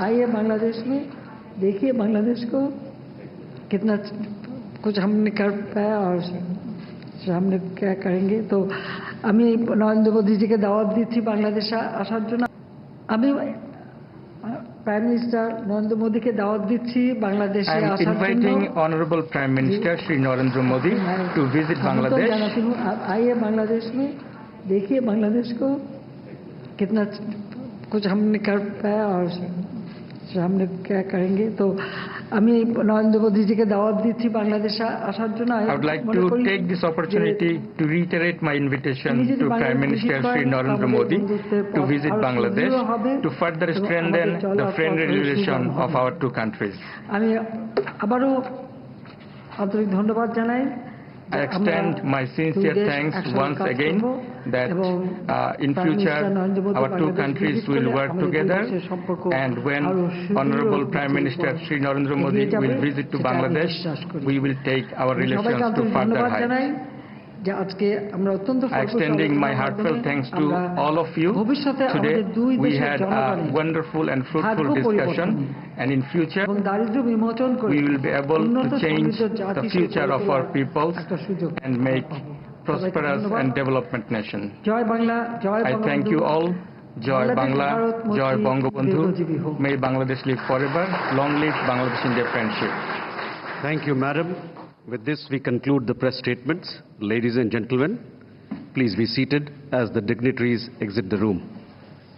आइए बांग्लादेश में देखिए बांग्लादेश को कितना कुछ हमने कर पाया और सामने क्या करेंगे। तो আমি নরেন্দ্র মোদীজিকে দাওয়াত দিচ্ছি বাংলাদেশে আসার জন্য। আমি প্রাইম মিনিস্টার নরেন্দ্র মোদীকে দাওয়াত দিচ্ছি বাংলাদেশে আসার জন্য। I am inviting Honorable Prime Minister Shri Narendra Modi to visit Bangladesh. आइए बांग्लादेश में देखिए बांग्लादेश को कितना कुछ हमने कर पाया और सामने क्या करेंगे। तो আমি নরেন্দ্র মোদীজিকে দাওয়াত দিচ্ছি বাংলাদেশে আসার জন্য। I would like to take this opportunity to reiterate my invitation to Prime Minister Shri Narendra Modi to visit Bangladesh to further strengthen the friendly relation of our two countries. আমি আবারও আন্তরিক ধন্যবাদ জানাই। I extend my sincere thanks once again that in future our two countries will work together, and when Honorable Prime Minister Shri Narendra Modi will visit to Bangladesh, we will take our relations to further heights. Extending my heartfelt thanks to all of you. Today we had a wonderful and fruitful discussion, and in future we will be able to change the future of our peoples and make prosperous and development nation. I thank you all. Joy Bangla, Joy Bangabandhu. May Bangladesh live forever. Long live Bangladesh-India friendship. Thank you, madam. With this, we conclude the press statements. Ladies and gentlemen, please be seated as the dignitaries exit the room.